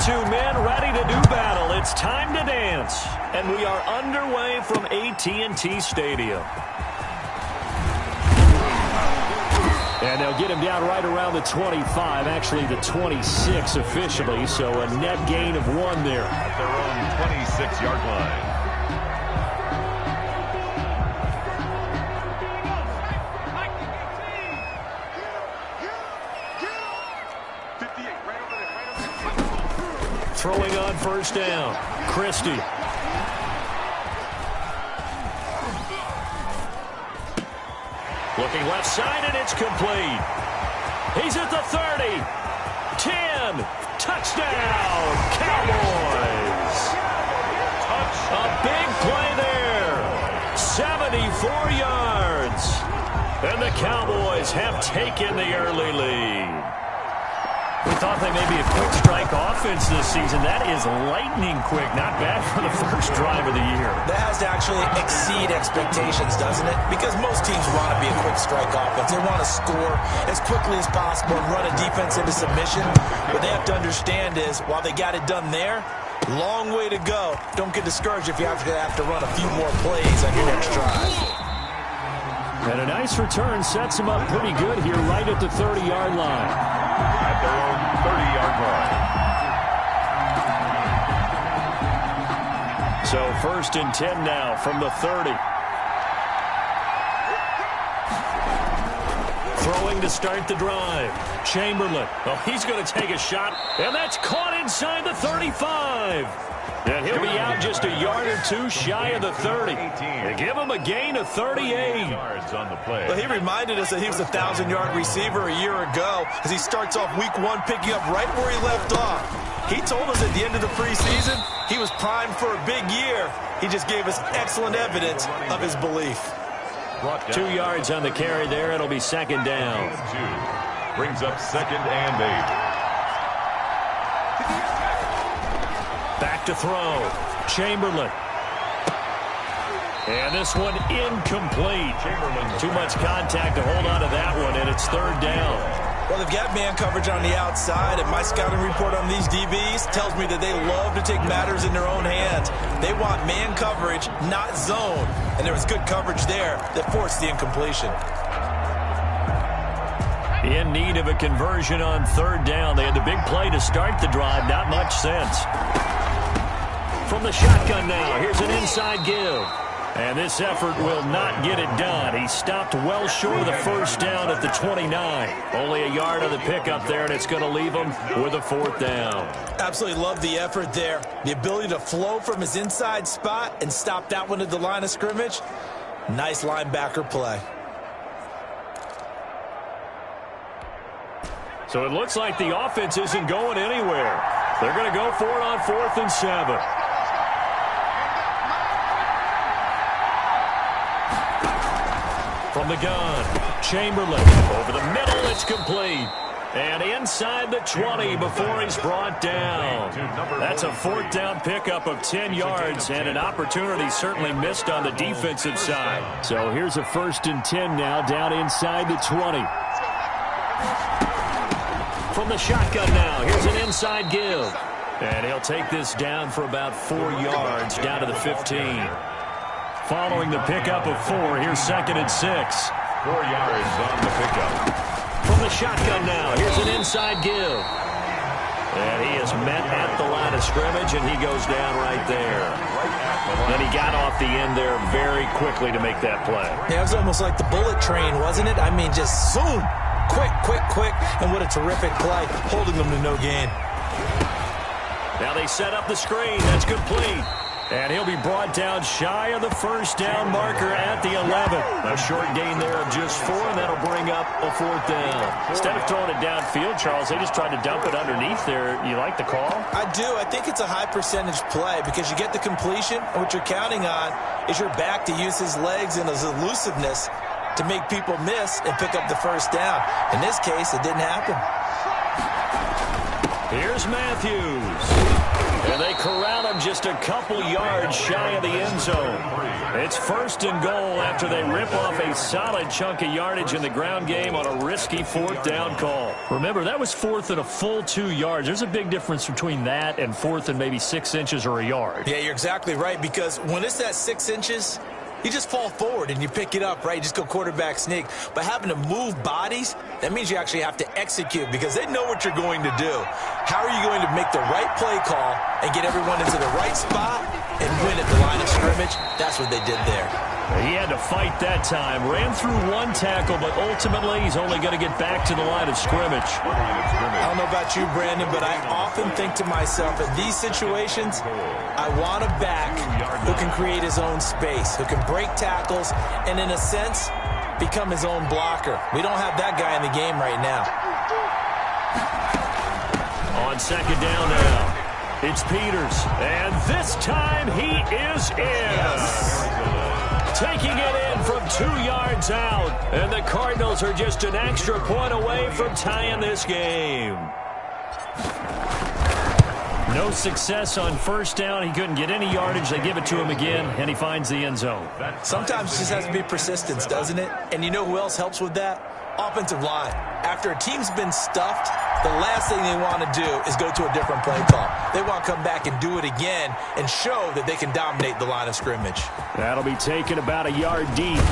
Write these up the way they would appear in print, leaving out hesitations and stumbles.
men ready to do battle. It's time to dance. And we are underway from AT&T Stadium. And they'll get him down right around the 25, actually the 26 officially, so a net gain of 1 there. At their own 26-yard line. Throwing on first down, Christie. Looking left side, and it's complete. He's at the 30. 10. Touchdown, Cowboys. A big play there. 74 yards. And the Cowboys have taken the early lead. We thought they may be a quick strike offense this season. That is lightning quick. Not bad for the first drive of the year. That has to actually exceed expectations, doesn't it? Because most teams want to be a quick strike offense. They want to score as quickly as possible and run a defense into submission. What they have to understand is, while they got it done there, long way to go. Don't get discouraged if you have to run a few more plays on your next drive. And a nice return sets him up pretty good here right at the 30-yard line. At their own 30-yard line. So 1st and 10 now from the 30. Throwing to start the drive. Chamberlain. Oh, he's going to take a shot, and that's caught inside the 35. And he'll be out just a yard or two shy of the 30. They give him a gain of 38. Yards on the play. Well, he reminded us that he was a 1,000-yard receiver a year ago as he starts off week 1 picking up right where he left off. He told us at the end of the preseason he was primed for a big year. He just gave us excellent evidence of his belief. 2 yards on the carry there. It'll be 2nd down. 2. Brings up 2nd and 8. Back to throw. Chamberlain. And this one incomplete. Chamberlain. Too much contact to hold on to that one, and it's 3rd down. Well, they've got man coverage on the outside, and my scouting report on these DBs tells me that they love to take matters in their own hands. They want man coverage, not zone. And there was good coverage there that forced the incompletion. In need of a conversion on 3rd down. They had the big play to start the drive. Not much sense. From the shotgun now, here's an inside give. And this effort will not get it done. He stopped well short of the 1st down at the 29. Only a yard of the pickup there, and it's going to leave him with a 4th down. Absolutely love the effort there. The ability to flow from his inside spot and stop that one at the line of scrimmage. Nice linebacker play. So it looks like the offense isn't going anywhere. They're going to go for it on 4th and 7. From the gun, Chamberlain. Over the middle, it's complete. And inside the 20 before he's brought down. That's a 4th down pickup of 10 yards and an opportunity certainly missed on the defensive side. So here's a 1st and 10 now down inside the 20. From the shotgun now, here's an inside give. And he'll take this down for about 4 yards down to the 15. Following the pickup of 4, here's 2nd and 6. 4 yards on the pickup. From the shotgun now, here's an inside give. And he is met at the line of scrimmage, and he goes down right there. And he got off the end there very quickly to make that play. Yeah, it was almost like the bullet train, wasn't it? I mean, just zoom. Quick, quick, quick. And what a terrific play, holding them to no gain. Now they set up the screen. That's complete. And he'll be brought down shy of the 1st down marker at the 11. A short gain there of just 4, and that'll bring up a 4th down. Instead of throwing it downfield, Charles, they just tried to dump it underneath there. You like the call? I do. I think it's a high percentage play because you get the completion, and what you're counting on is your back to use his legs and his elusiveness to make people miss and pick up the 1st down. In this case, it didn't happen. Here's Matthews. And they corral him just just a couple yards shy of the end zone. It's 1st and goal after they rip off a solid chunk of yardage in the ground game on a risky 4th down call. Remember, that was 4th and a full 2 yards. There's a big difference between that and 4th and maybe 6 inches or a yard. Yeah, you're exactly right, because when it's that 6 inches, you just fall forward and you pick it up, right? You just go quarterback sneak. But having to move bodies, that means you actually have to execute because they know what you're going to do. How are you going to make the right play call and get everyone into the right spot and win at the line of scrimmage? That's what they did there. He had to fight that time. Ran through 1 tackle, but ultimately he's only going to get back to the line of scrimmage. I don't know about you, Brandon, but I often think to myself, in these situations, I want a back who can create his own space, who can break tackles, and in a sense, become his own blocker. We don't have that guy in the game right now. On 2nd down now, it's Peters, and this time he is in. Taking it in from 2 yards out, and the Cardinals are just an extra point away from tying this game. No success on 1st down. He couldn't get any yardage. They give it to him again, and he finds the end zone. Sometimes it just has to be persistence, doesn't it? And you know who else helps with that? Offensive line. After a team's been stuffed, the last thing they want to do is go to a different play call. They want to come back and do it again and show that they can dominate the line of scrimmage. That'll be taken about a yard deep.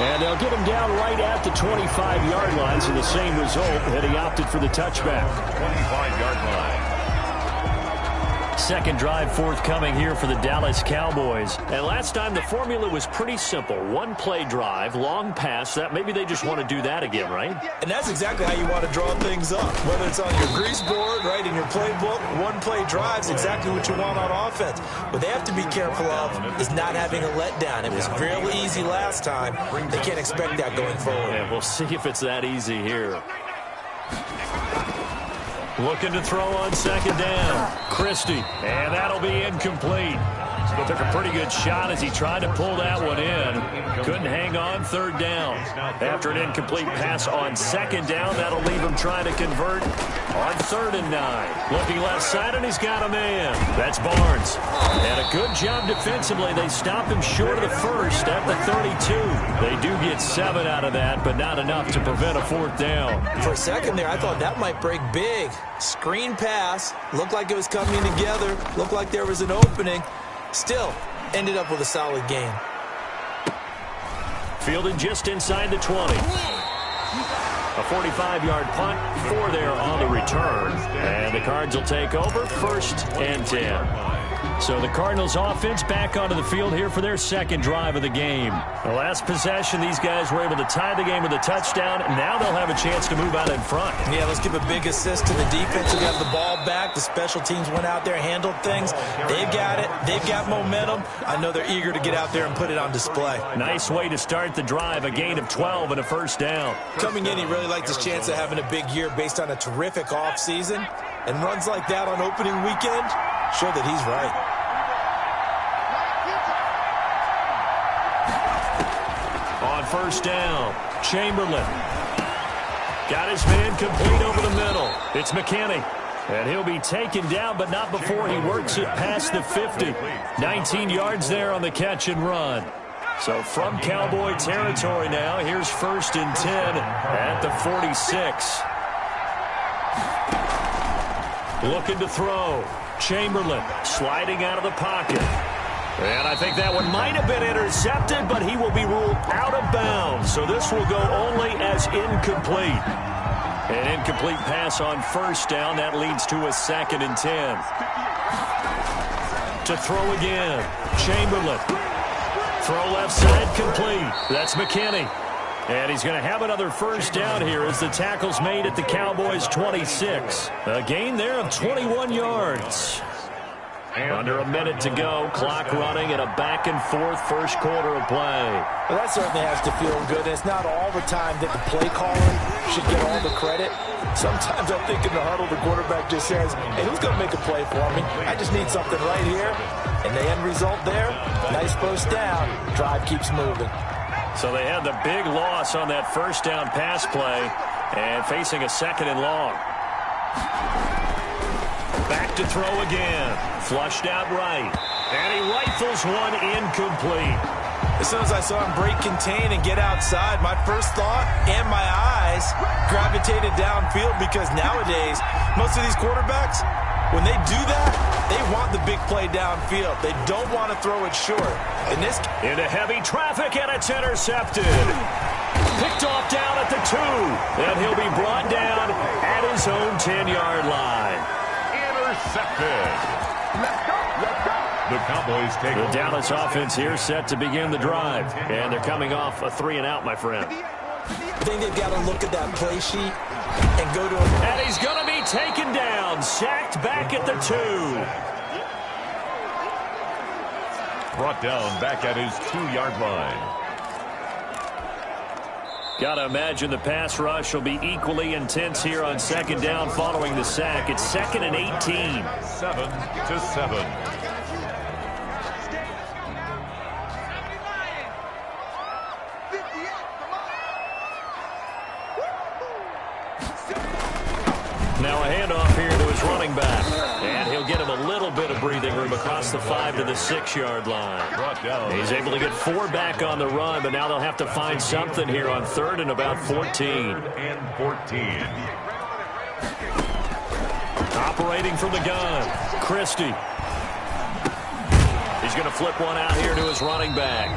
And they'll get him down right at the 25-yard line, so the same result, and he opted for the touchback. 25-yard line. 2nd drive forthcoming here for the Dallas Cowboys. And last time the formula was pretty simple. 1 play drive, long pass. That maybe they just want to do that again, right? And that's exactly how you want to draw things up. Whether it's on your grease board, right, in your playbook, 1 play drive is exactly what you want on offense. What they have to be careful of is not having a letdown. It was real easy last time. They can't expect that going forward. And we'll see if it's that easy here. Looking to throw on 2nd down. Christie, and that'll be incomplete. Took a pretty good shot as he tried to pull that one in. Couldn't hang on 3rd down. After an incomplete pass on 2nd down, that'll leave him trying to convert on 3rd and 9. Looking left side, and he's got a man. That's Barnes. And a good job defensively. They stop him short of the 1st at the 32. They do get 7 out of that, but not enough to prevent a 4th down. For a second there, I thought that might break big. Screen pass. Looked like it was coming together. Looked like there was an opening. Still, ended up with a solid game. Fielded just inside the 20. A 45-yard punt, 4 there on the return. And the Cards will take over, 1st and 10. So the Cardinals offense back onto the field here for their 2nd drive of the game. The last possession, these guys were able to tie the game with a touchdown, and now they'll have a chance to move out in front. Yeah, let's give a big assist to the defense who got the ball back. The special teams went out there, handled things. They've got it. They've got momentum. I know they're eager to get out there and put it on display. Nice way to start the drive, a gain of 12 and a 1st down. Coming in, he really liked his chance of having a big year based on a terrific offseason. And runs like that on opening weekend show that he's right. On 1st down, Chamberlain. Got his man complete over the middle. It's McKinney. And he'll be taken down, but not before he works it past the 50. 19 yards there on the catch and run. So from Cowboy territory now, here's 1st and 10 at the 46. Looking to throw. Chamberlain sliding out of the pocket. And I think that one might have been intercepted, but he will be ruled out of bounds. So this will go only as incomplete. An incomplete pass on 1st down. That leads to a 2nd and 10. To throw again. Chamberlain. Throw left side complete. That's McKinney. And he's going to have another 1st down here as the tackle's made at the Cowboys' 26. A gain there of 21 yards. Under a minute to go, clock running at a back-and-forth 1st quarter of play. Well, that certainly has to feel good. It's not all the time that the play caller should get all the credit. Sometimes I think in the huddle, the quarterback just says, hey, who's going to make a play for me? I just need something right here. And the end result there, nice 1st down. Drive keeps moving. So they had the big loss on that 1st down pass play and facing a 2nd and long. Back to throw again. Flushed out right. And he rifles one incomplete. As soon as I saw him break contain and get outside, my first thought and my eyes gravitated downfield, because nowadays, most of these quarterbacks, when they do that, they want the big play downfield. They don't want to throw it short. Into heavy traffic, and it's intercepted. Picked off down at the 2. And he'll be brought down at his own 10-yard line. Intercepted. The Cowboys take the Dallas offense here set to begin the drive. And they're coming off a 3-and-out, my friend. I think they've got to look at that play sheet and go to him. And he's going to be taken down, sacked back at the 2. Brought down back at his 2-yard line. Got to imagine the pass rush will be equally intense here on second down following the sack. It's 2nd and 18. 7-7. Now a handoff here to his running back. And he'll get him a little bit of breathing room across the 5 to the 6-yard line. He's able to get 4 back on the run, but now they'll have to find something here on 3rd and about 14. And 14. Operating from the gun, Christie. He's going to flip one out here to his running back.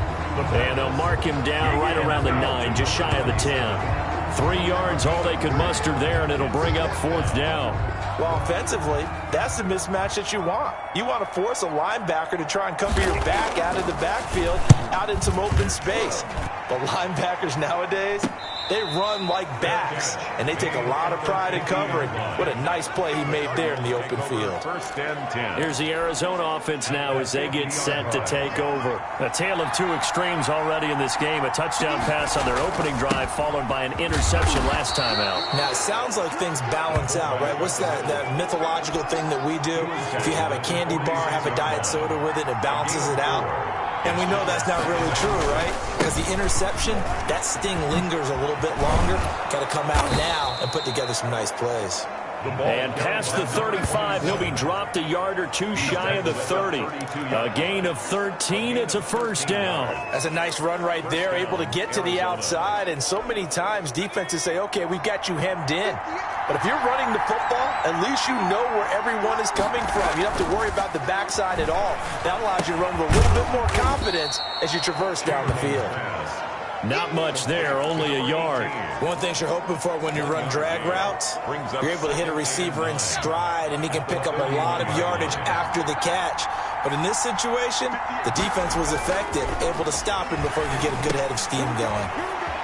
And they'll mark him down right around the 9, just shy of the 10. 3 yards, all they could muster there, and it'll bring up 4th down. Well, offensively, that's the mismatch that you want. You want to force a linebacker to try and cover your back out of the backfield, out in some open space. The linebackers nowadays, they run like backs, and they take a lot of pride in covering. What a nice play he made there in the open field. 1st and 10. Here's the Arizona offense now as they get set to take over. A tale of 2 extremes already in this game. A touchdown pass on their opening drive, followed by an interception last time out. Now, it sounds like things balance out, right? What's that mythological thing that we do? If you have a candy bar, have a diet soda with it, it balances it out. And we know that's not really true, right? Because the interception, that sting lingers a little bit longer. Got to come out now and put together some nice plays. And past the 35, he'll be dropped a yard or 2 shy of the 30. A gain of 13, it's a 1st down. That's a nice run right there, able to get to the outside. And so many times defenses say, okay, we've got you hemmed in. But if you're running the football, at least you know where everyone is coming from. You don't have to worry about the backside at all. That allows you to run with a little bit more confidence as you traverse down the field. Not much there, only a yard. One thing you're hoping for when you run drag routes, you're able to hit a receiver in stride, and he can pick up a lot of yardage after the catch. But in this situation, the defense was effective, able to stop him before he could get a good head of steam going.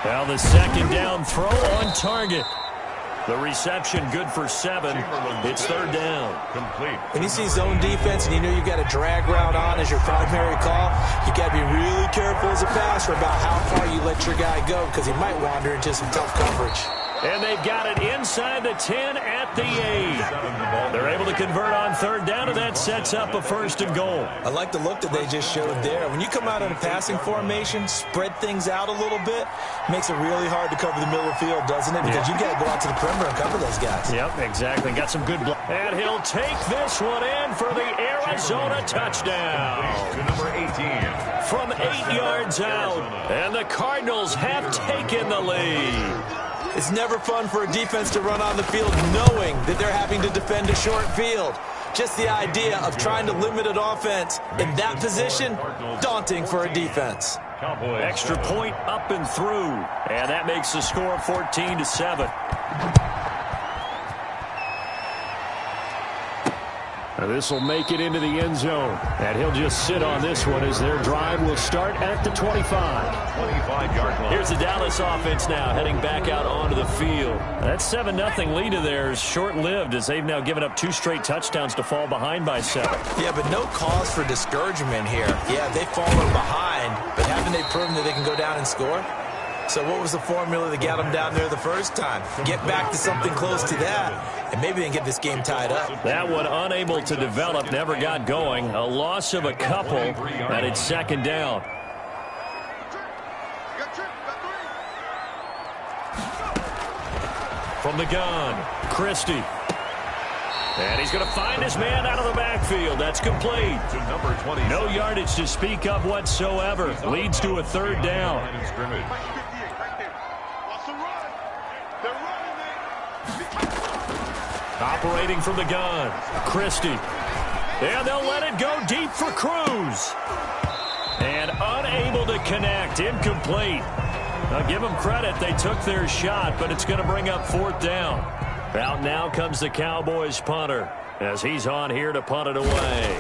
Well, the 2nd down throw on target. The reception good for 7. It's 3rd down. Complete. When you see zone defense and you know you've got a drag route on as your primary call, you got to be really careful as a passer about how far you let your guy go, because he might wander into some tough coverage. And they've got it inside the 10 at the 8. They're able to convert on 3rd down, and that sets up a 1st and goal. I like the look that they just showed there. When you come out in a passing formation, spread things out a little bit, makes it really hard to cover the middle of the field, doesn't it? Because you got to go out to the perimeter and cover those guys. Yep, exactly. Got some good block. And he'll take this one in for the Arizona touchdown. To number 18. From 8 yards out, and the Cardinals have taken the lead. It's never fun for a defense to run on the field knowing that they're having to defend a short field. Just the idea of trying to limit an offense in that position, daunting for a defense. Extra point up and through, and that makes the score 14-7. This will make it into the end zone, and he'll just sit on this one as their drive will start at the 25. 25-yard line. Here's the Dallas offense now heading back out onto the field. That 7-0 lead of theirs short-lived as they've now given up 2 straight touchdowns to fall behind by 7. Yeah, but no cause for discouragement here. Yeah, they've fallen behind, but haven't they proven that they can go down and score? So what was the formula that got them down there the first time? Get back to something close to that, and maybe they can get this game tied up. That one unable to develop, never got going. A loss of a couple, and it's 2nd down. From the gun, Christie. And he's going to find his man out of the backfield. That's complete. To number 20. No yardage to speak of whatsoever. Leads to a third down. Operating from the gun, Christie. And they'll let it go deep for Cruz. And unable to connect, incomplete. I'll give them credit, they took their shot, but it's going to bring up fourth down. Out now comes the Cowboys punter, as he's on here to punt it away.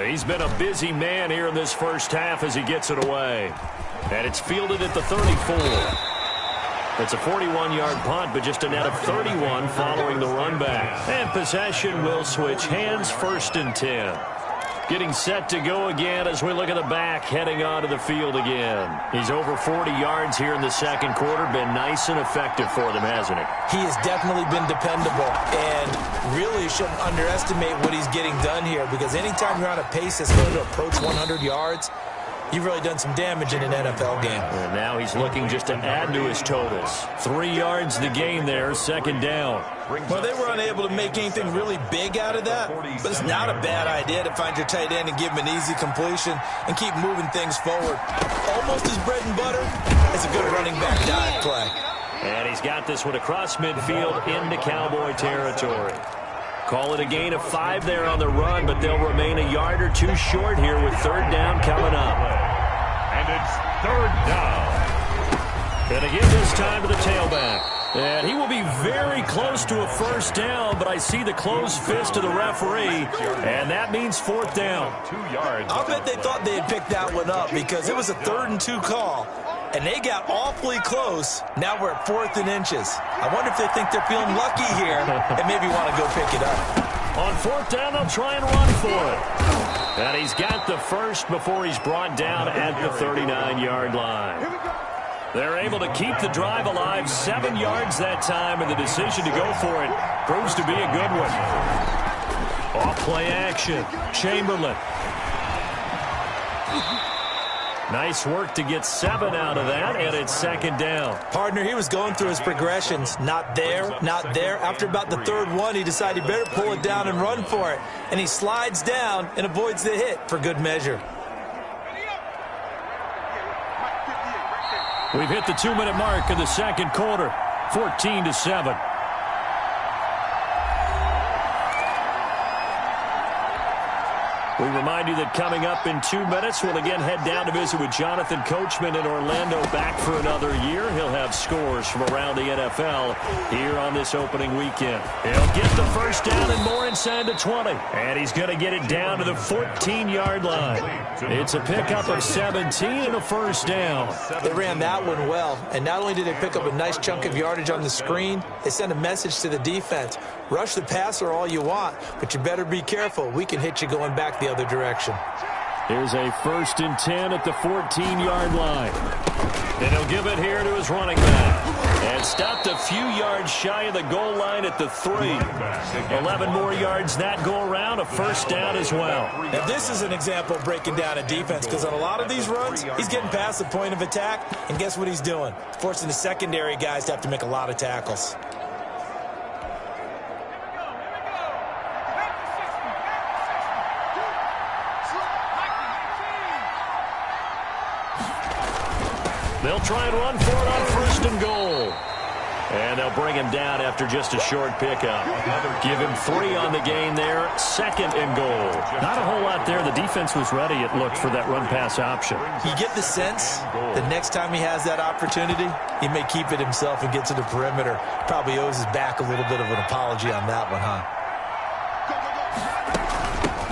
He's been a busy man here in this first half as he gets it away. And it's fielded at the 34. It's a 41-yard punt, but just a net of 31 following the run back. And possession will switch hands, 1st and 10. Getting set to go again as we look at the back, heading onto the field again. He's over 40 yards here in the second quarter. Been nice and effective for them, hasn't he? He has definitely been dependable, and really shouldn't underestimate what he's getting done here, because anytime you're on a pace that's going to approach 100 yards, you've really done some damage in an NFL game. And now he's looking just to add to his totals. 3 yards the game there, 2nd down. Well, they were unable to make anything really big out of that, but it's not a bad idea to find your tight end and give him an easy completion and keep moving things forward. Almost his bread and butter is a good running back dive play. And he's got this one across midfield into Cowboy territory. Call it a gain of 5 there on the run, but they'll remain a yard or two short here with 3rd down coming up. And it's 3rd down. Gonna give this time to the tailback. And he will be very close to a 1st down, but I see the closed fist of the referee, and that means 4th down. 2 yards. I'll bet they thought they had picked that one up because it was a 3rd and 2 call, and they got awfully close. Now we're at 4th and inches. I wonder if they think they're feeling lucky here and maybe want to go pick it up. On 4th down, they'll try and run for it. And he's got the first before he's brought down at the 39-yard line. They're able to keep the drive alive, 7 yards that time, and the decision to go for it proves to be a good one. Off-play action, Chamberlain. Nice work to get 7 out of that, and it's 2nd down. Partner, he was going through his progressions. Not there, not there. After about the 3rd one, he decided he better pull it down and run for it. And he slides down and avoids the hit for good measure. We've hit the 2-minute mark of the second quarter, 14-7. We remind you that coming up in 2 minutes, we'll again head down to visit with Jonathan Coachman in Orlando, back for another year. He'll have scores from around the NFL here on this opening weekend. He'll get the 1st down and more inside the 20. And he's going to get it down to the 14-yard line. It's a pickup of 17 and a 1st down. They ran that one well, and not only did they pick up a nice chunk of yardage on the screen, they sent a message to the defense. Rush the passer all you want, but you better be careful. We can hit you going back the other direction. Here's a 1st and 10 at the 14-yard line. And he'll give it here to his running back. And stopped a few yards shy of the goal line at the 3. 11 more yards that go around, a 1st down as well. Now this is an example of breaking down a defense, because on a lot of these runs, he's getting past the point of attack, and guess what he's doing? Forcing the secondary guys to have to make a lot of tackles. They'll try and run for it on 1st and goal. And they'll bring him down after just a short pickup. Give him 3 on the gain there, 2nd and goal. Not a whole lot there. The defense was ready, it looked, for that run-pass option. You get the sense the next time he has that opportunity, he may keep it himself and get to the perimeter. Probably owes his back a little bit of an apology on that one, huh?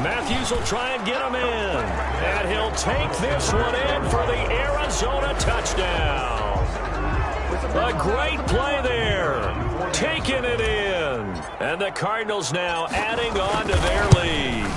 Matthews will try and get him in. And he'll take this one in for the Arizona touchdown. A great play there. Taking it in. And the Cardinals now adding on to their lead.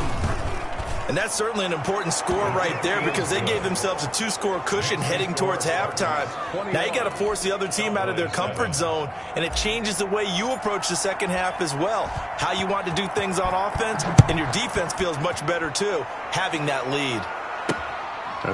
And that's certainly an important score right there, because they gave themselves a 2-score cushion heading towards halftime. Now you got to force the other team out of their comfort zone, and it changes the way you approach the second half as well. How you want to do things on offense, and your defense feels much better too, having that lead.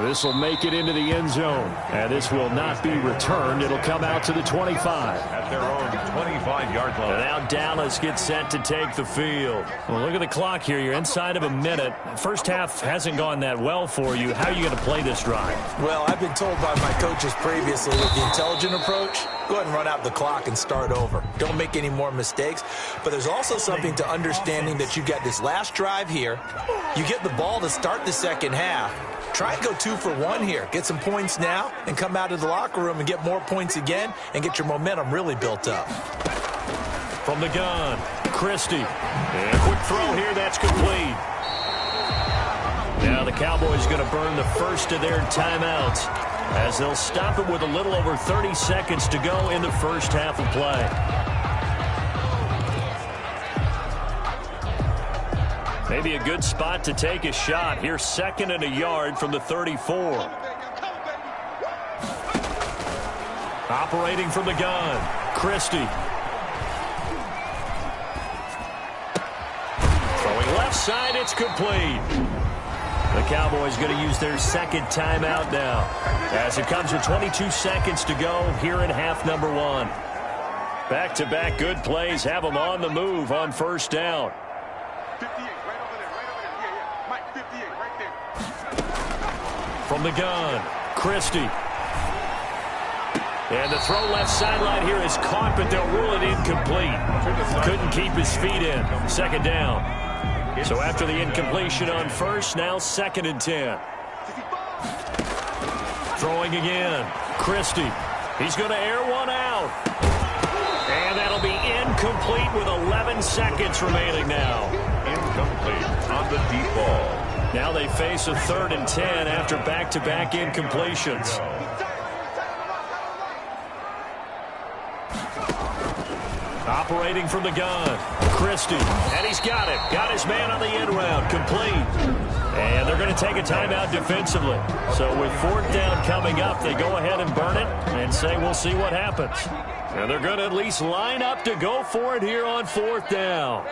This will make it into the end zone. And this will not be returned. It'll come out to the 25. At their own 25-yard line. And now Dallas gets set to take the field. Well, look at the clock here. You're inside of a minute. First half hasn't gone that well for you. How are you going to play this drive? Well, I've been told by my coaches previously with the intelligent approach, go ahead and run out the clock and start over. Don't make any more mistakes. But there's also something to understanding that you get this last drive here. You get the ball to start the second half. Try and go 2 for 1 here. Get some points now and come out of the locker room and get more points again and get your momentum really built up. From the gun, Christie. And a quick throw here, that's complete. Now the Cowboys going to burn the first of their timeouts as they'll stop it with a little over 30 seconds to go in the first half of play. Maybe a good spot to take a shot. Here's 2nd and a yard from the 34. Operating from the gun, Christie. Throwing left side, it's complete. The Cowboys going to use their 2nd timeout now as it comes with 22 seconds to go here in half number 1. Back-to-back good plays have them on the move on first down. 58, right over there, right over there. Yeah. Mike, 58, right there. From the gun, Christie. And the throw left sideline here is caught, but they'll rule it incomplete. Couldn't keep his feet in. 2nd down. So after the incompletion on first, now 2nd and 10. Throwing again, Christie. He's going to air one out. And that'll be incomplete with 11 seconds remaining now. Incomplete on the deep ball. Now they face a 3rd and 10 after back-to-back incompletions. Operating from the gun, Christie. And he's got it. Got his man on the end round. Complete. And they're going to take a timeout defensively. So with 4th down coming up, they go ahead and burn it and say we'll see what happens. And they're going to at least line up to go for it here on 4th down.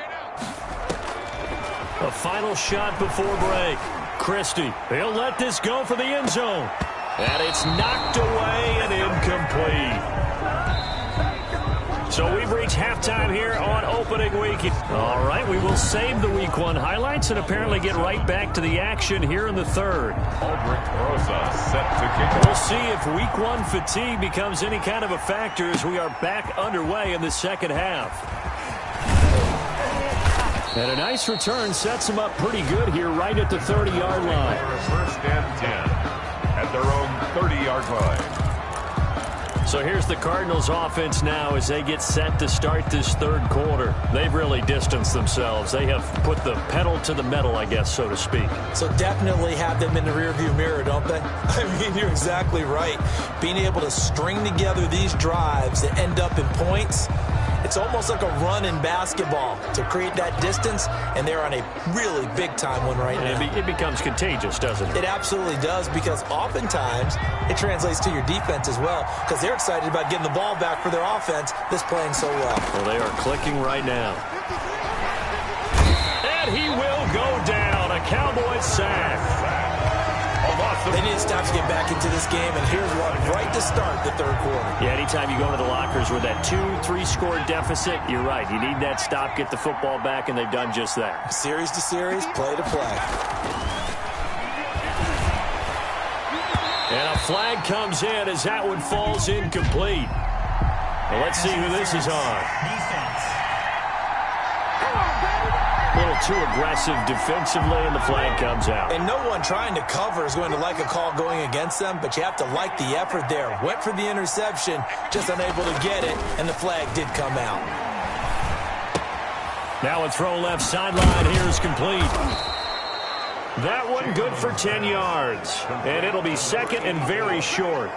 A final shot before break. Christie, he'll let this go for the end zone. And it's knocked away and incomplete. So we've reached halftime here on opening weekend. All right, we will save the Week 1 highlights and apparently get right back to the action here in the 3rd. Aldrich Rosa set to kick. We'll see if Week 1 fatigue becomes any kind of a factor as we are back underway in the 2nd half. And a nice return sets them up pretty good here right at the 30-yard line. 1st and 10 at their own 30-yard line. So here's the Cardinals offense now as they get set to start this 3rd quarter. They've really distanced themselves. They have put the pedal to the metal, I guess, so to speak. So definitely have them in the rearview mirror, don't they? I mean, you're exactly right. Being able to string together these drives that end up in points, it's almost like a run in basketball to create that distance, and they're on a really big-time one right now. It becomes contagious, doesn't it? It absolutely does, because oftentimes it translates to your defense as well, because they're excited about getting the ball back for their offense that's playing so well. Well, they are clicking right now. And he will go down. A Cowboys sack. They need to stop to get back into this game, and here's one right to start the 3rd quarter. Yeah, anytime you go into the lockers with that 2-3 score deficit, you're right. You need that stop, get the football back, and they've done just that. Series to series, play to play. And a flag comes in as that one falls incomplete. Well, let's see who this is on. A little too aggressive defensively, and the flag comes out. And no one trying to cover is going to like a call going against them, but you have to like the effort there. Went for the interception, just unable to get it, and the flag did come out. Now a throw left sideline here is complete. That one good for 10 yards, and it'll be 2nd and very short.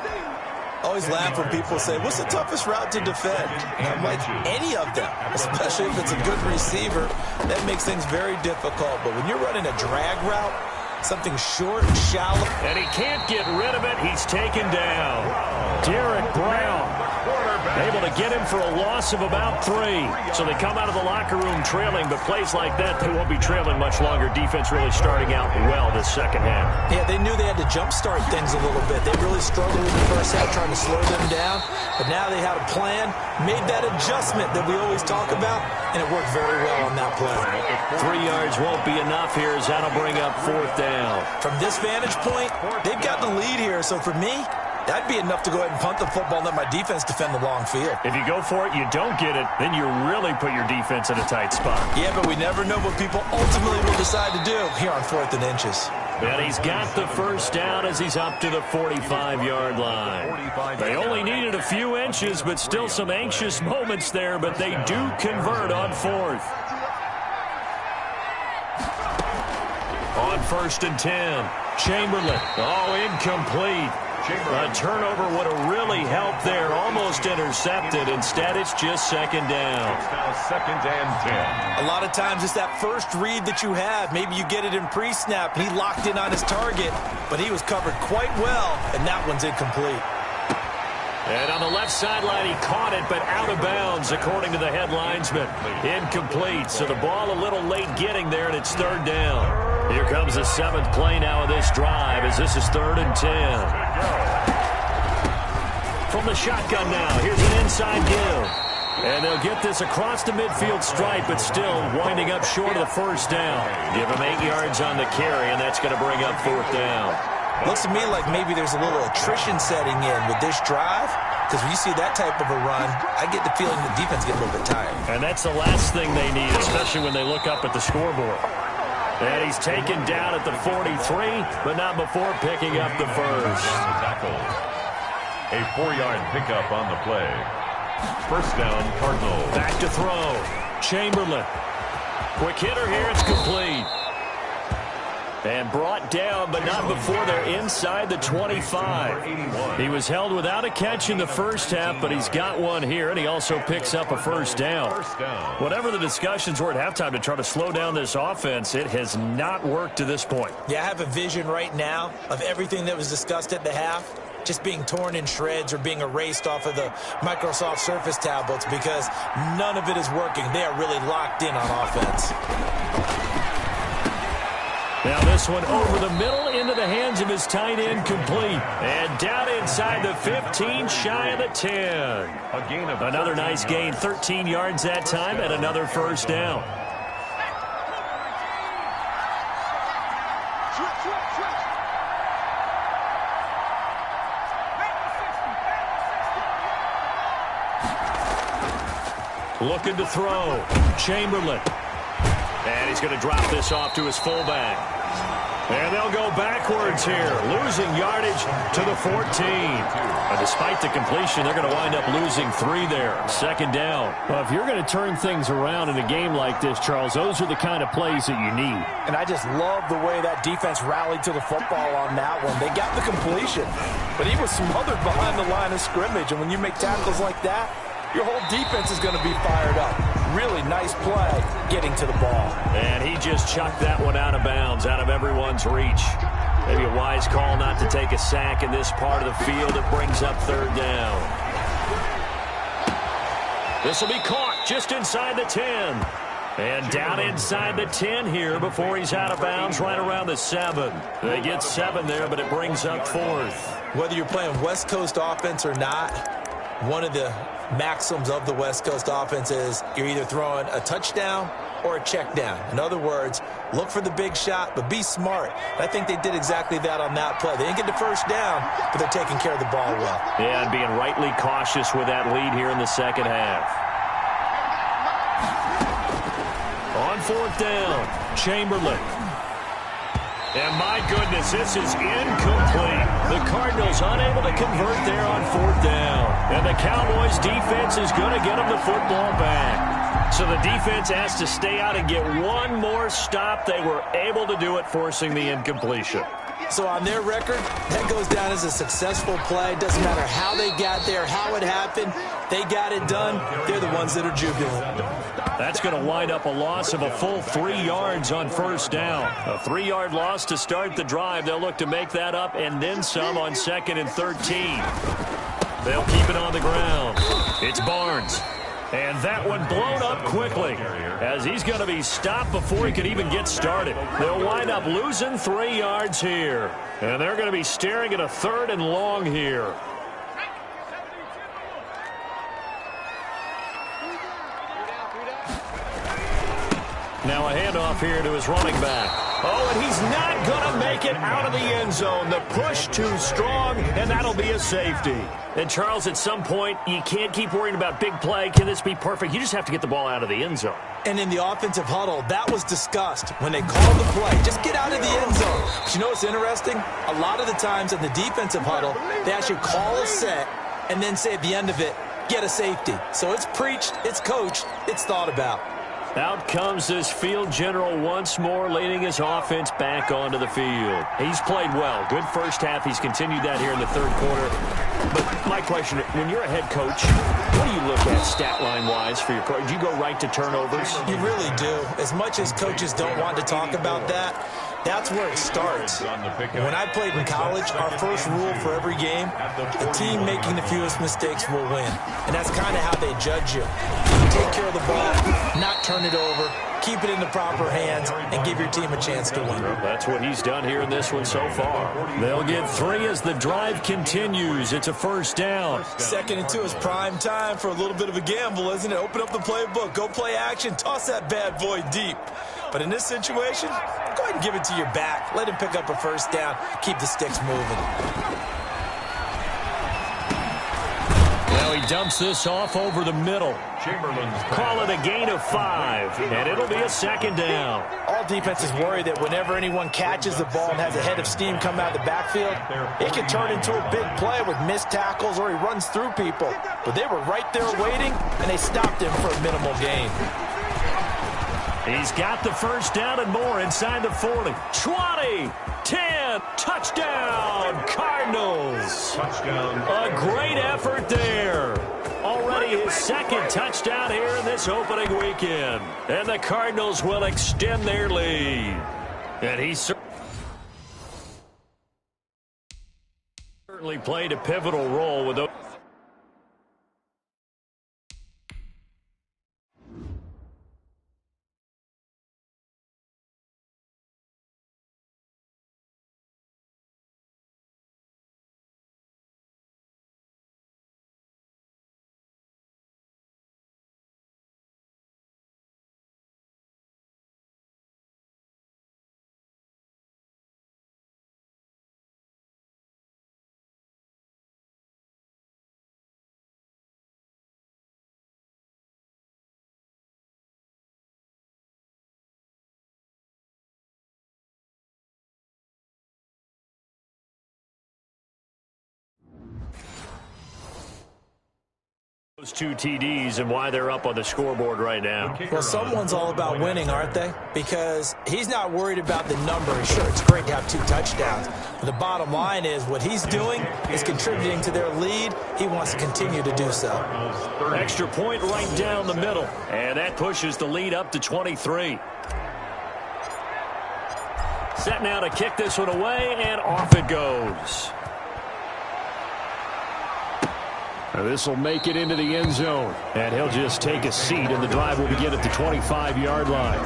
Always laugh when people say, what's the toughest route to defend? And I'm like, any of them, especially if it's a good receiver. That makes things very difficult. But when you're running a drag route, something short and shallow. And he can't get rid of it. He's taken down. Derek Brown. Able to get him for a loss of about 3. So they come out of the locker room trailing, but plays like that, they won't be trailing much longer. Defense really starting out well this second half. Yeah, they knew they had to jumpstart things a little bit. They really struggled in the first half trying to slow them down, but now they had a plan, made that adjustment that we always talk about, and it worked very well on that play. 3 yards won't be enough here as that'll bring up 4th down. From this vantage point, they've got the lead here, so for me, that'd be enough to go ahead and punt the football and let my defense defend the long field. If you go for it, you don't get it, then you really put your defense in a tight spot. Yeah, but we never know what people ultimately will decide to do here on 4th and inches. And he's got the first down as he's up to the 45-yard line. They only needed a few inches, but still some anxious moments there, but they do convert on 4th. On 1st and 10, Chamberlain. Oh, incomplete. A turnover would have really helped there. Almost intercepted. Instead, it's just 2nd down. It's now 2nd and 10. A lot of times it's that first read that you have. Maybe you get it in pre-snap. He locked in on his target, but he was covered quite well, and that one's incomplete. And on the left sideline, he caught it, but out of bounds, according to the head linesman. Incomplete, so the ball a little late getting there, and it's 3rd down. Here comes the 7th play now of this drive, as this is 3rd and 10. From the shotgun now, here's an inside give. And they'll get this across the midfield stripe, but still winding up short of the first down. Give him 8 yards on the carry, and that's going to bring up 4th down. Looks to me like maybe there's a little attrition setting in with this drive, because when you see that type of a run, I get the feeling the defense gets a little bit tired. And that's the last thing they need, especially when they look up at the scoreboard. And he's taken down at the 43, but not before picking up the first. Tackle. A 4-yard pickup on the play. First down, Cardinals. Back to throw. Chamberlain. Quick hitter here. It's complete. And brought down, but not before they're inside the 25. He was held without a catch in the first half, but he's got one here, and he also picks up a first down. Whatever the discussions were at halftime to try to slow down this offense, it has not worked to this point. Yeah, I have a vision right now of everything that was discussed at the half just being torn in shreds or being erased off of the Microsoft Surface tablets, because none of it is working. They are really locked in on offense. Now this one over the middle into the hands of his tight end, complete. And down inside the 15, shy of the 10. A gain of another nice gain, 13 yards that time, and another first down. Looking to throw. Chamberlain. And he's going to drop this off to his fullback. And they'll go backwards here, losing yardage to the 14. And despite the completion, they're going to wind up losing 3 there. 2nd down. Well, if you're going to turn things around in a game like this, Charles, those are the kind of plays that you need. And I just love the way that defense rallied to the football on that one. They got the completion, but he was smothered behind the line of scrimmage. And when you make tackles like that, your whole defense is going to be fired up. Really nice play getting to the ball. And he just chucked that one out of bounds, out of everyone's reach. Maybe a wise call not to take a sack in this part of the field. It brings up 3rd down. This will be caught just inside the 10. And down inside the 10 here before he's out of bounds right around the 7. They get 7 there, but it brings up 4th. Whether you're playing West Coast offense or not, one of the maxims of the West Coast offense is you're either throwing a touchdown or a check down. In other words, look for the big shot, but be smart. I think they did exactly that on that play. They didn't get the first down, but they're taking care of the ball well. Yeah, and being rightly cautious with that lead here in the second half. On 4th down, Chamberlain. And my goodness, this is incomplete. The Cardinals unable to convert there on 4th down. And the Cowboys defense is going to get them the football back. So the defense has to stay out and get one more stop. They were able to do it, forcing the incompletion. So on their record, that goes down as a successful play. Doesn't matter how they got there, how it happened. They got it done. They're the ones that are jubilant. That's going to wind up a loss of a full 3 yards on 1st down. A 3-yard loss to start the drive. They'll look to make that up and then some on 2nd and 13. They'll keep it on the ground. It's Barnes. And that one blown up quickly as he's going to be stopped before he could even get started. They'll wind up losing 3 yards here. And they're going to be staring at a 3rd and long here. Now a handoff here to his running back. Oh, and he's not going to make it out of the end zone. The push too strong, and that'll be a safety. And, Charles, at some point, you can't keep worrying about big play. Can this be perfect? You just have to get the ball out of the end zone. And in the offensive huddle, that was discussed when they called the play. Just get out of the end zone. But you know what's interesting? A lot of the times in the defensive huddle, they actually call a set and then say at the end of it, get a safety. So it's preached, it's coached, it's thought about. Out comes this field general once more, leading his offense back onto the field. He's played well. Good first half. He's continued that here in the 3rd quarter. But my question, when you're a head coach, what do you look at stat line-wise for your coach? Do you go right to turnovers? You really do. As much as coaches don't want to talk about that, that's where it starts. When I played in college, our first rule for every game, the team making the fewest mistakes will win. And that's kind of how they judge you. Take care of the ball, not turn it over, keep it in the proper hands, and give your team a chance to win. That's what he's done here in this one so far. They'll get 3 as the drive continues. It's a 1st down. 2nd and 2 is prime time for a little bit of a gamble, isn't it? Open up the playbook, go play action, toss that bad boy deep. But in this situation, go ahead and give it to your back. Let him pick up a 1st down. Keep the sticks moving. Now he dumps this off over the middle. Call it a gain of 5, and it'll be a 2nd down. All defenses worry that whenever anyone catches the ball and has a head of steam come out of the backfield, it can turn into a big play with missed tackles or he runs through people. But they were right there waiting, and they stopped him for a minimal gain. He's got the 1st down and more inside the 40. 20, 10, touchdown, Cardinals. Touchdown. A great effort there. Already his 2nd touchdown here in this opening weekend. And the Cardinals will extend their lead. And he certainly played a pivotal role with those. Those 2 TDs and why they're up on the scoreboard right now. Well, someone's all about winning, aren't they? Because he's not worried about the number. Sure, it's great to have 2 touchdowns. But the bottom line is what he's doing is contributing to their lead. He wants to continue to do so. Extra point right down the middle. And that pushes the lead up to 23. Set now to kick this one away, and off it goes. This will make it into the end zone. And he'll just take a seat, and the drive will begin at the 25-yard line.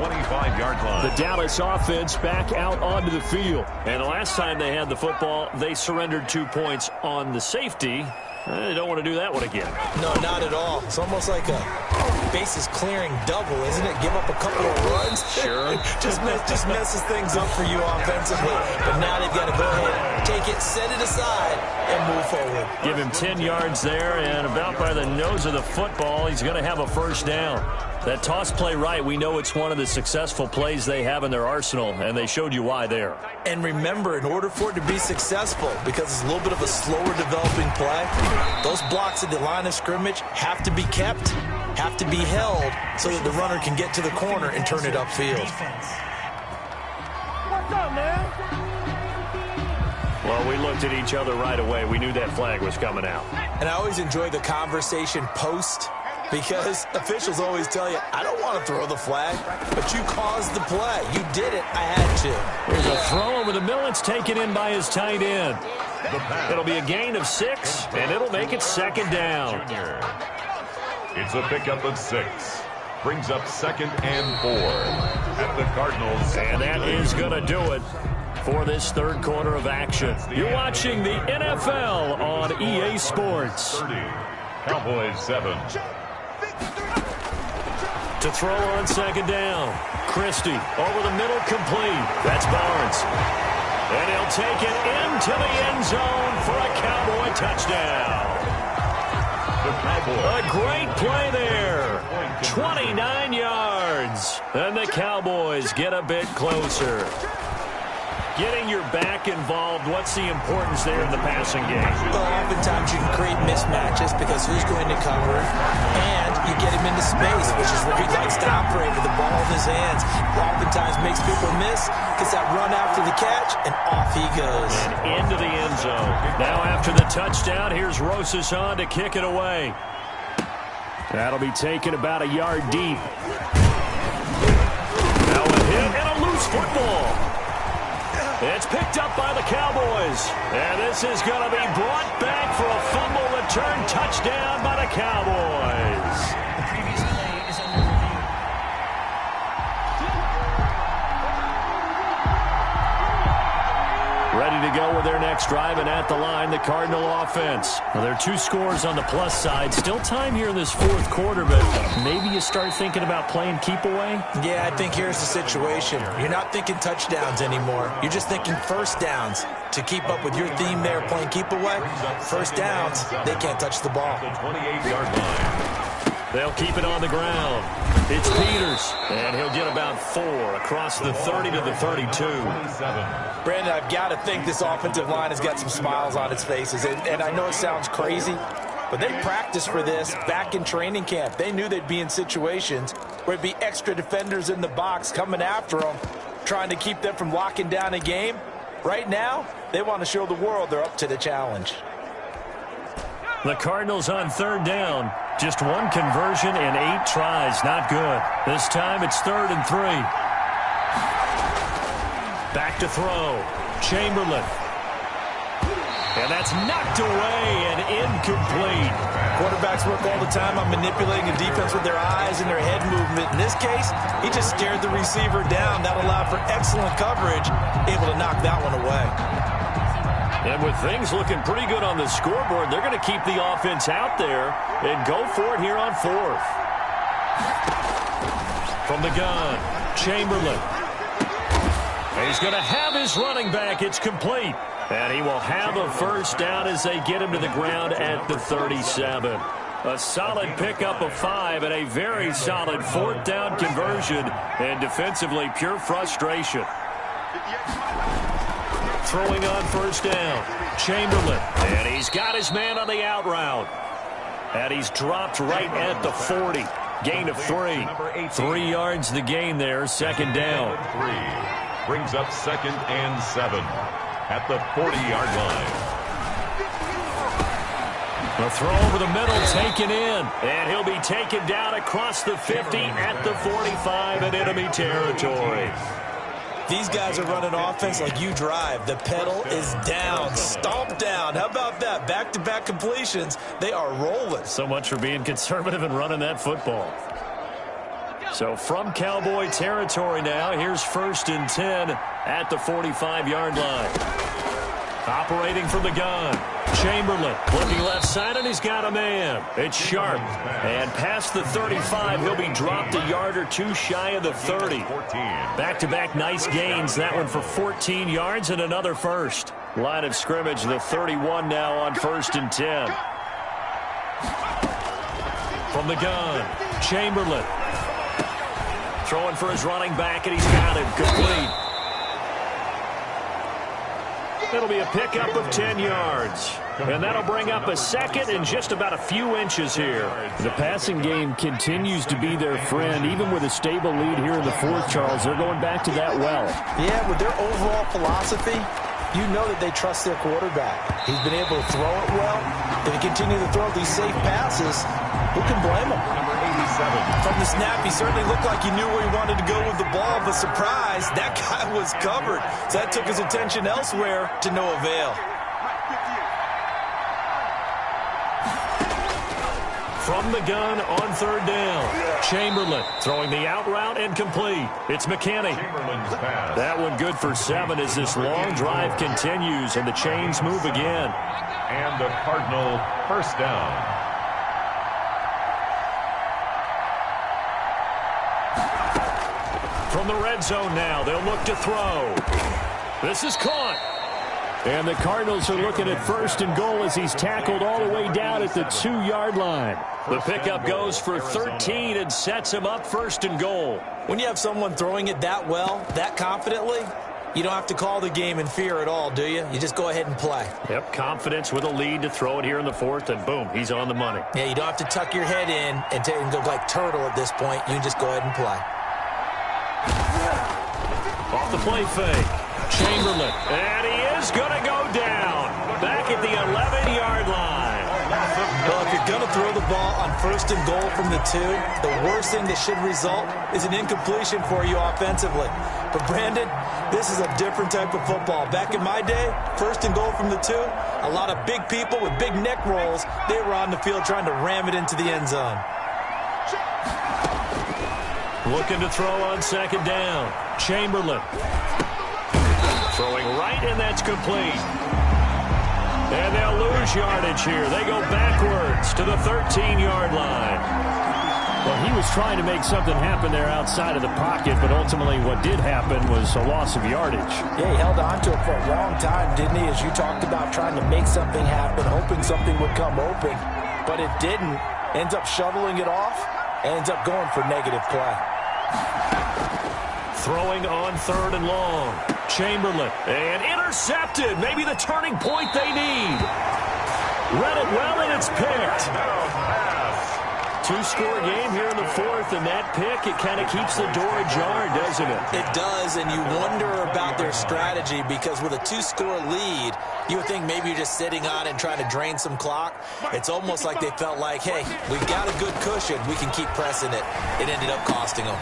25-yard line. The Dallas offense back out onto the field. And the last time they had the football, they surrendered 2 points on the safety. They don't want to do that one again. No, not at all. It's almost like a bases clearing double, isn't it? Give up a couple of runs. Sure. just messes things up for you offensively. But now they've got to go ahead, take it, set it aside, and move forward. Give him 10 yards there, and about by the nose of the football, he's going to have a 1st down. That toss play right, we know it's one of the successful plays they have in their arsenal, and they showed you why there. And remember, in order for it to be successful, because it's a little bit of a slower developing play, those blocks at the line of scrimmage have to be kept, have to be held, so that the runner can get to the corner and turn it upfield. What's up, man? Well, we looked at each other right away. We knew that flag was coming out. And I always enjoy the conversation post, because officials always tell you, I don't want to throw the flag, but you caused the play. You did it. I had to. There's a throw over the middle. It's taken in by his tight end. It'll be a gain of 6, and it'll make it second down. It's a pickup of 6. Brings up 2nd and 4 at the Cardinals. And that is going to do it for this third quarter of action. You're watching the NFL on EA Sports. 30. Cowboys 7. To throw on second down. Christie over the middle, complete. That's Barnes. And he'll take it into the end zone for a Cowboy touchdown. A great play there. 29 yards. And the Cowboys get a bit closer. Getting your back involved, what's the importance there in the passing game? Well, oftentimes you can create mismatches because who's going to cover, and you get him into space, which is where he likes to operate with the ball in his hands. Oftentimes makes people miss, gets that run after the catch, and off he goes. And into the end zone. Now after the touchdown, here's Rosas on to kick it away. That'll be taken about a yard deep. Now a hit and a loose football. It's picked up by the Cowboys. And this is going to be brought back for a fumble return touchdown by the Cowboys. The previous play is under review. Ready to go with their next drive, and at the line, the Cardinal offense. Well, there are 2 scores on the plus side. Still time here in this fourth quarter, but maybe you start thinking about playing keep away? Yeah, I think here's the situation. You're not thinking touchdowns anymore. You're just thinking first downs. To keep up with your theme there, playing keep away, first downs, they can't touch the ball. The 28-yard line. They'll keep it on the ground. It's Peters, and he'll get about 4 across the 30 to the 32. 27. Brandon, I've got to think this offensive line has got some smiles on its faces. And I know it sounds crazy, but they practiced for this back in training camp. They knew they'd be in situations where it'd be extra defenders in the box coming after them, trying to keep them from locking down a game. Right now, they want to show the world they're up to the challenge. The Cardinals on third down. Just 1 conversion and 8 tries. Not good. This time it's 3rd and 3. Back to throw. Chamberlain. And that's knocked away and incomplete. Quarterbacks work all the time on manipulating the defense with their eyes and their head movement. In this case, he just stared the receiver down. That allowed for excellent coverage, able to knock that one away. And with things looking pretty good on the scoreboard, they're going to keep the offense out there and go for it here on 4th. From the gun, Chamberlain. He's going to have his running back. It's complete. And he will have a first down as they get him to the ground at the 37. A solid pickup of 5 and a very solid 4th down conversion. And defensively, pure frustration. Throwing on first down, Chamberlain. And he's got his man on the out route. And he's dropped right at the 40. Gain of 3. 3 yards the gain there, second down. 3. Brings up 2nd and 7 at the 40-yard line. The throw over the middle, taken in. And he'll be taken down across the 50 at the 45 in enemy territory. These guys are running offense like you drive. The pedal is down, stomped down. How about that? Back-to-back completions. They are rolling. So much for being conservative and running that football. So from Cowboy territory now, here's 1st and 10 at the 45-yard line. Operating from the gun, Chamberlain looking left side, and he's got a man. It's Sharp. And past the 35, he'll be dropped a yard or 2 shy of the 30. Back-to-back nice gains. That one for 14 yards and another first. Line of scrimmage, the 31 now on 1st and 10. From the gun, Chamberlain. Throwing for his running back, and he's got him complete. It'll be a pickup of 10 yards. And that'll bring up a second and just about a few inches here. The passing game continues to be their friend. Even with a stable lead here in the 4th, Charles, they're going back to that well. Yeah, with their overall philosophy, you know that they trust their quarterback. He's been able to throw it well. If he continues to throw these safe passes, who can blame him? Number 87. From the snap, he certainly looked like he knew where he wanted to go with the ball, but surprise, that guy was covered. So that took his attention elsewhere to no avail. From the gun on third down. Chamberlain throwing the out route and complete. It's McKinney. Chamberlain's pass. That one good for 7 as this long drive continues and the chains move again. And the Cardinal first down. From the red zone now, they'll look to throw. This is caught. And the Cardinals are looking at first and goal as he's tackled all the way down at the 2-yard line. The pickup goes for 13 and sets him up first and goal. When you have someone throwing it that well, that confidently, you don't have to call the game in fear at all, do you? You just go ahead and play. Yep, confidence with a lead to throw it here in the 4th, and boom, he's on the money. Yeah, you don't have to tuck your head in and go like turtle at this point. You can just go ahead and play. Off the play fake. Chamberlain. And he is going to go down. Back at the 11-yard line. Well, if you're going to throw the ball on first and goal from the 2, the worst thing that should result is an incompletion for you offensively. But, Brandon, this is a different type of football. Back in my day, first and goal from the 2, a lot of big people with big neck rolls, they were on the field trying to ram it into the end zone. Looking to throw on second down. Chamberlain. Throwing right, and that's complete. And they'll lose yardage here. They go backwards to the 13-yard line. Well, he was trying to make something happen there outside of the pocket, but ultimately what did happen was a loss of yardage. Yeah, he held on to it for a long time, didn't he? As you talked about trying to make something happen, hoping something would come open, but it didn't. Ends up shoveling it off, ends up going for negative play. Throwing on third and long. Chamberlain. And intercepted. Maybe the turning point they need. Read it well, and it's picked. Two-score game here in the 4th, and that pick, it kind of keeps the door ajar, doesn't it? It does, and you wonder about their strategy because with a 2-score lead, you would think maybe you're just sitting on it and trying to drain some clock. It's almost like they felt like, hey, we've got a good cushion. We can keep pressing it. It ended up costing them.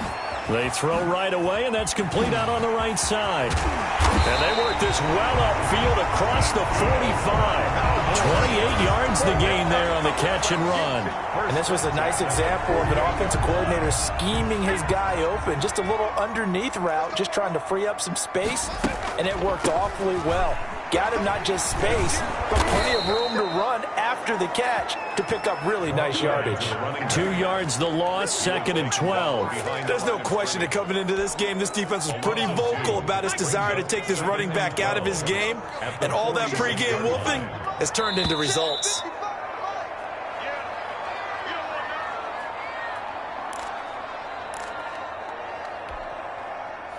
They throw right away, and that's complete out on the right side. And they work this well upfield across the 45. 28 yards the gain there on the catch and run. And this was a nice example of an offensive coordinator scheming his guy open. Just a little underneath route, just trying to free up some space, and it worked awfully well. Got him not just space, but plenty of room to run after the catch to pick up really nice yardage. 2 yards the loss, 2nd and 12. There's no question that coming into this game, this defense was pretty vocal about its desire to take this running back out of his game, and all that pregame wolfing has turned into results.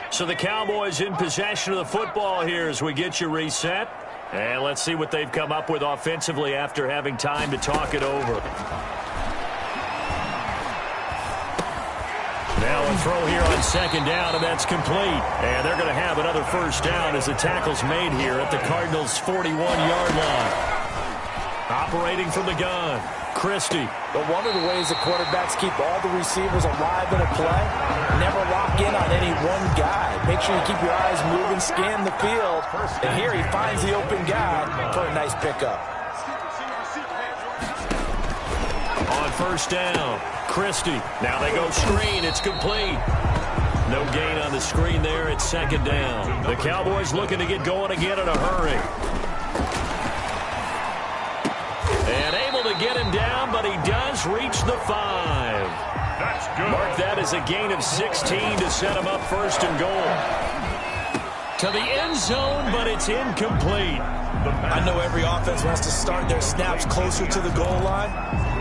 So the Cowboys in possession of the football here as we get you reset. And let's see what they've come up with offensively after having time to talk it over. Now a throw here on second down, and that's complete. And they're going to have another first down as the tackle's made here at the Cardinals' 41-yard line. Operating from the gun, Christie. But one of the ways the quarterbacks keep all the receivers alive in a play, never lock in on any one guy. Make sure you keep your eyes moving, scan the field. And here he finds the open guy for a nice pickup. On first down, Christie. Now they go screen. It's complete. No gain on the screen there. It's second down. The Cowboys looking to get going again in a hurry. And able to get him down, but he does reach the 5. That's good. Mark that as a gain of 16 to set him up first and goal. To the end zone, but it's incomplete. I know every offense wants to start their snaps closer to the goal line,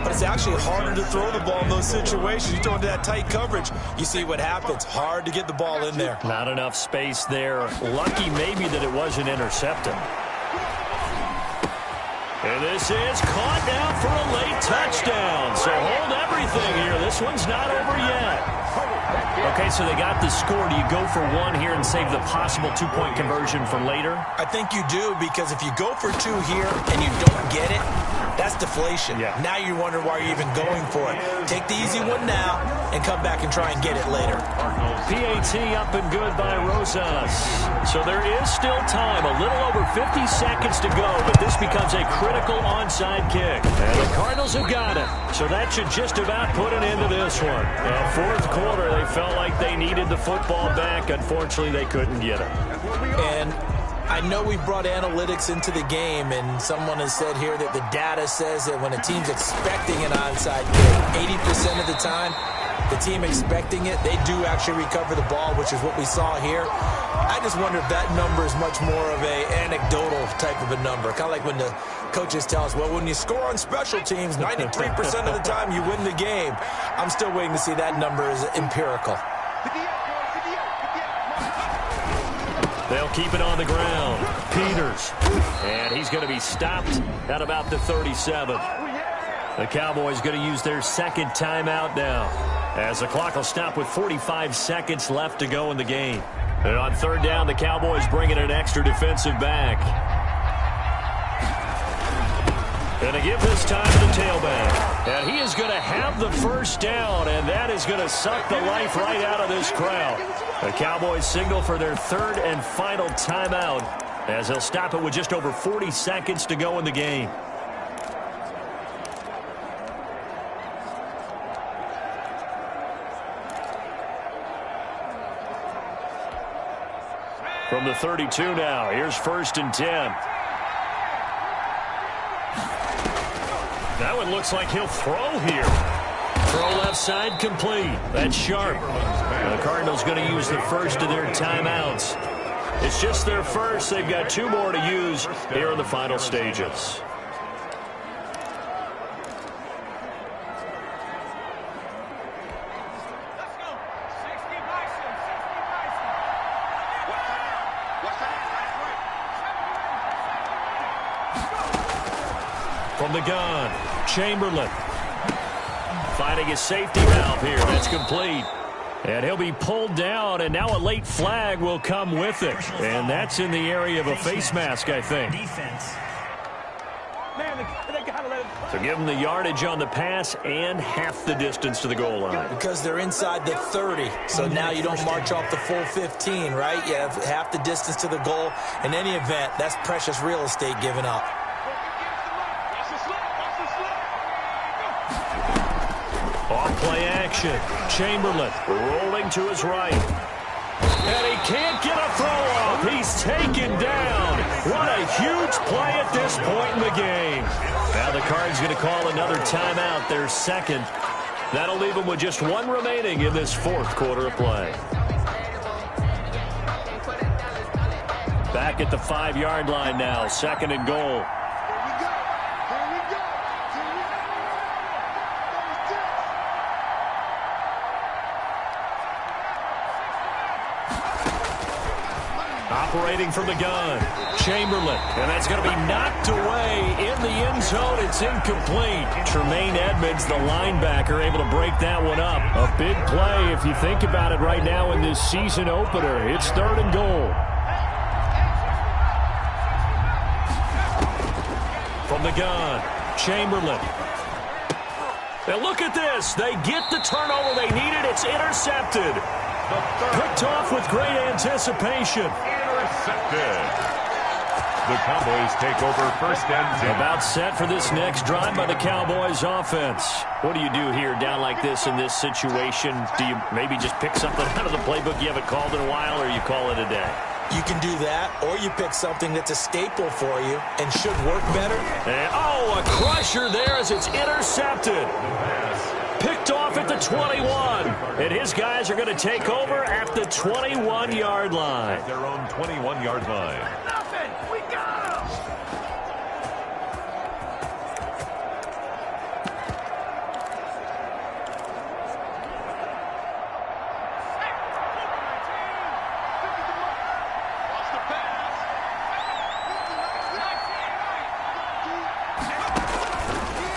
but it's actually harder to throw the ball in those situations. You throw into that tight coverage, you see what happens. Hard to get the ball in there. Not enough space there. Lucky maybe that it wasn't intercepted. And this is caught now for a late touchdown. So hold everything here. This one's not over yet. Okay, so they got the score. Do you go for one here and save the possible two-point conversion for later? I think you do, because if you go for 2 here and you don't get it, That's deflation. Yeah. Now you're wondering why you're even going for it. Take the easy one now and come back and try and get it later. PAT up and good by Rosas. So there is still time, a little over 50 seconds to go, but this becomes a critical onside kick. And the Cardinals have got it. So that should just about put an end to this one. Fourth quarter, they felt like they needed the football back. Unfortunately, they couldn't get it. And I know we brought analytics into the game, and someone has said here that the data says that when a team's expecting an onside kick, 80% of the time, the team expecting it, they do actually recover the ball, which is what we saw here. I just wonder if that number is much more of a anecdotal type of a number. Kind of like when the coaches tell us, well, when you score on special teams, 93% of the time you win the game. I'm still waiting to see that number is empirical. They'll keep it on the ground. Peters. And he's going to be stopped at about the 37. The Cowboys going to use their second timeout now, as the clock will stop with 45 seconds left to go in the game. And on third down, the Cowboys bringing an extra defensive back. Going to give this time to the tailback. And he is going to have the first down, and that is going to suck the life right out of this crowd. The Cowboys signal for their third and final timeout, as they'll stop it with just over 40 seconds to go in the game. From the 32 now, here's 1st and 10. That one looks like he'll throw here. Throw left side complete. That's sharp. The Cardinals going to use the first of their timeouts. It's just their first. They've got 2 more to use here in the final stages. From the gun, Chamberlain. Finding his safety valve here. That's complete. And he'll be pulled down, and now a late flag will come with it. And that's in the area of a face mask, I think. So give them the yardage on the pass and half the distance to the goal line. Because they're inside the 30, so now you don't march off the full 15, right? You have half the distance to the goal. In any event, that's precious real estate given up. Off-play action. Chamberlain rolling to his right. And he can't get a throw off. He's taken down. What a huge play at this point in the game. Now the Cards going to call another timeout, their second. That'll leave them with just 1 remaining in this 4th quarter of play. Back at the 5-yard line now, 2nd and goal. Operating from the gun, Chamberlain, and that's going to be knocked away in the end zone. It's incomplete. Tremaine Edmonds, the linebacker, able to break that one up. A big play if you think about it right now in this season opener. It's 3rd and goal. From the gun, Chamberlain. Now look at this. They get the turnover they needed. It's intercepted. Picked off with great anticipation. Intercepted. The Cowboys take over 1st and 10. About set for this next drive by the Cowboys offense. What do you do here down like this in this situation? Do you maybe just pick something out of the playbook you haven't called in a while, or you call it a day? You can do that, or you pick something that's a staple for you and should work better. And, a crusher there as it's intercepted. Picked off at the 21. And his guys are going to take over at the 21-yard line. Their own 21-yard line. We got him!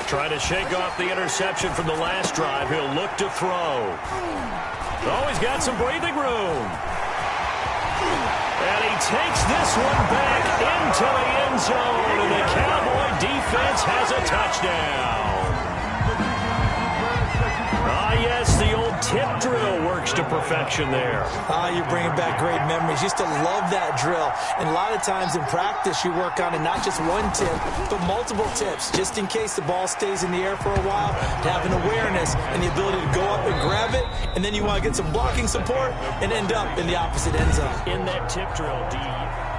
Trying to shake off the interception from the last drive. He'll look to throw. Oh, he's got some breathing room. And he takes this one back into the end zone. And the Cowboy defense has a touchdown. Ah, yes, the old tip drill works to perfection there. You're bringing back great memories. Used to love that drill. And a lot of times in practice, you work on it, not just one tip, but multiple tips, just in case the ball stays in the air for a while, to have an awareness and the ability to go up and grab it, and then you want to get some blocking support and end up in the opposite end zone. In that tip drill, D.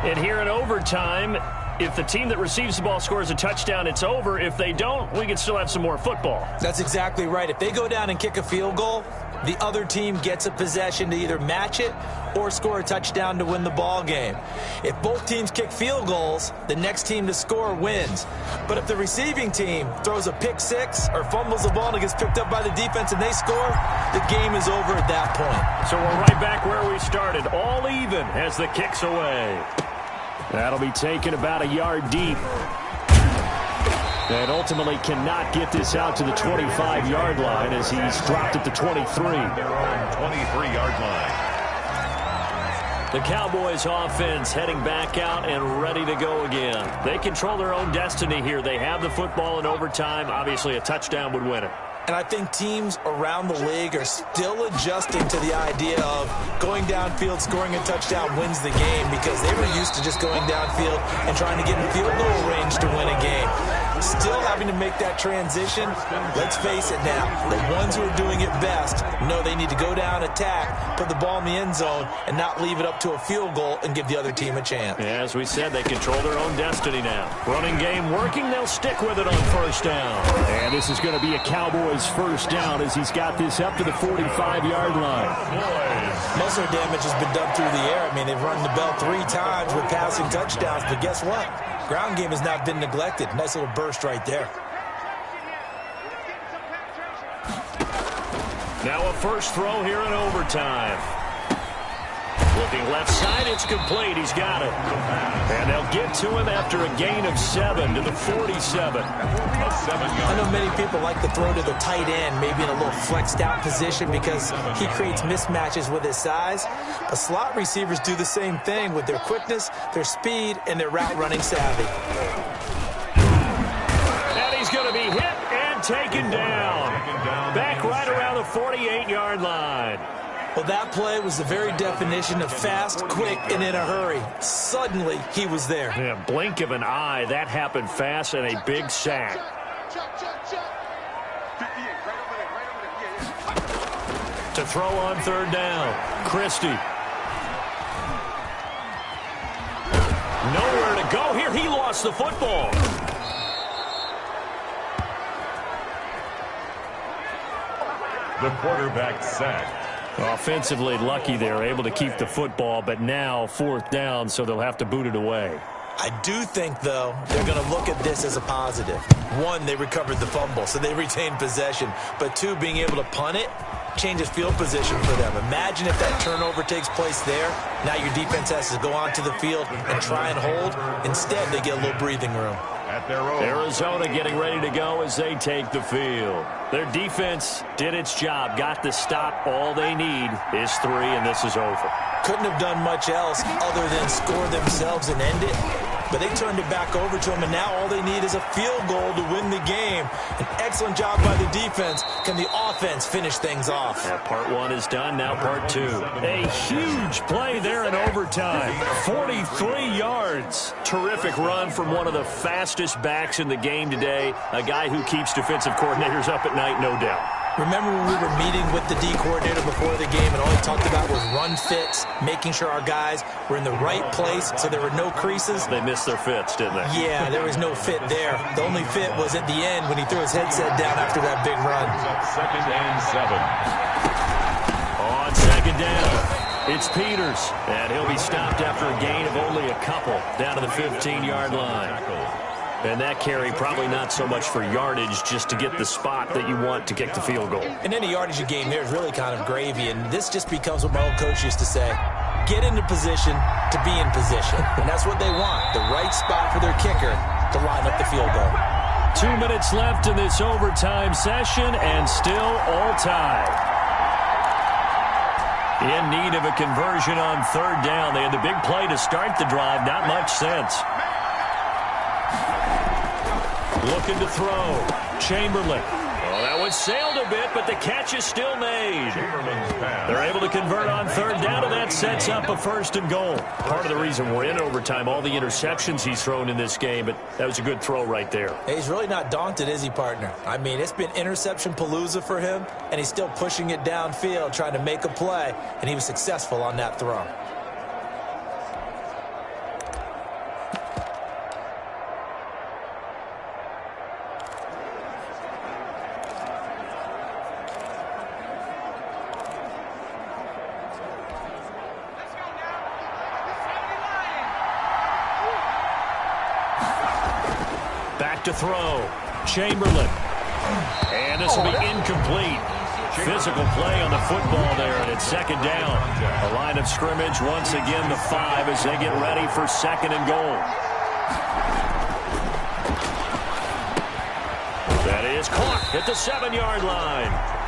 And here in overtime, if the team that receives the ball scores a touchdown, it's over. If they don't, we can still have some more football. That's exactly right. If they go down and kick a field goal, the other team gets a possession to either match it or score a touchdown to win the ball game. If both teams kick field goals, the next team to score wins. But if the receiving team throws a pick six or fumbles the ball and it gets picked up by the defense and they score, the game is over at that point. So we're right back where we started, all even as the kick's away. That'll be taken about a yard deep. And ultimately cannot get this out to the 25-yard line as he's dropped at the 23. Their own 23-yard line. The Cowboys offense heading back out and ready to go again. They control their own destiny here. They have the football in overtime. Obviously, a touchdown would win it. And I think teams around the league are still adjusting to the idea of going downfield, scoring a touchdown wins the game, because they were used to just going downfield and trying to get in field goal range to win a game. Still having to make that transition. Let's face it now, the ones who are doing it best know they need to go down, attack, put the ball in the end zone, and not leave it up to a field goal and give the other team a chance. As we said, they control their own destiny now. Running game working, they'll stick with it on first down. And this is going to be a Cowboys first down as he's got this up to the 45-yard line. Muscle damage has been done through the air. I mean, they've run the bell 3 times with passing touchdowns, but guess what? Ground game has not been neglected. Nice little burst right there. Now a first throw here in overtime. Looking left side, it's complete. He's got it. And they'll get to him after a gain of 7 to the 47. I know many people like to throw to the tight end, maybe in a little flexed out position because he creates mismatches with his size. But slot receivers do the same thing with their quickness, their speed, and their route running savvy. And he's going to be hit and taken down. Back right around the 48-yard line. Well, that play was the very definition of fast, quick, and in a hurry. Suddenly, he was there. Yeah, blink of an eye. That happened fast and a big sack. To throw on third down, Christie. Nowhere to go here. He lost the football. The quarterback sacked. Offensively lucky they're able to keep the football, but now fourth down, so they'll have to boot it away. I do think, though, they're going to look at this as a positive. 1, they recovered the fumble, so they retained possession. But 2, being able to punt it changes field position for them. Imagine if that turnover takes place there. Now your defense has to go onto the field and try and hold. Instead, they get a little breathing room. At their own. Arizona getting ready to go as they take the field. Their defense did its job, got the stop. All they need is 3, and this is over. Couldn't have done much else other than score themselves and end it. But they turned it back over to them, and now all they need is a field goal to win the game. An excellent job by the defense. Can the offense finish things off? Yeah, part 1 is done, now part 2. A huge play there in overtime. 43 yards. Terrific run from one of the fastest backs in the game today. A guy who keeps defensive coordinators up at night, no doubt. Remember when we were meeting with the D coordinator before the game and all he talked about was run fits, making sure our guys were in the right place so there were no creases? They missed their fits, didn't they? Yeah, there was no fit there. The only fit was at the end when he threw his headset down after that big run. Second and 7. On second down, it's Peters, and he'll be stopped after a gain of only a couple down to the 15-yard line. And that carry probably not so much for yardage, just to get the spot that you want to kick the field goal. And any yardage you gain there is really kind of gravy, and this just becomes what my old coach used to say. Get into position to be in position. And that's what they want, the right spot for their kicker to line up the field goal. 2 minutes left in this overtime session, and still all tied. In need of a conversion on third down. They had the big play to start the drive. Not much sense. Looking to throw. Chamberlain. Well, that one sailed a bit, but the catch is still made. Chamberlain's pass. They're able to convert on third down, and that sets up a 1st and goal. Part of the reason we're in overtime, all the interceptions he's thrown in this game, but that was a good throw right there. Hey, he's really not daunted, is he, partner? I mean, it's been interception palooza for him, and he's still pushing it downfield, trying to make a play, and he was successful on that throw. To throw. Chamberlain. And this will be incomplete. Physical play on the football there, and it's 2nd down. A line of scrimmage, once again the 5 as they get ready for 2nd and goal. That is caught at the 7-yard line.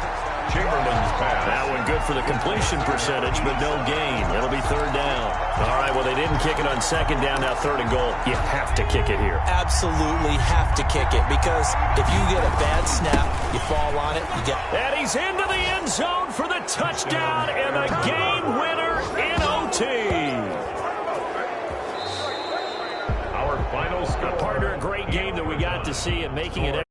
Chamberlain's pass. That one good for the completion percentage, but no gain. It'll be 3rd down. All right, well, they didn't kick it on 2nd down, now 3rd and goal. You have to kick it here. Absolutely have to kick it, because if you get a bad snap, you fall on it, you get... And he's into the end zone for the touchdown and the game winner in OT. Our final score. Partner, a great game that we got to see, and making it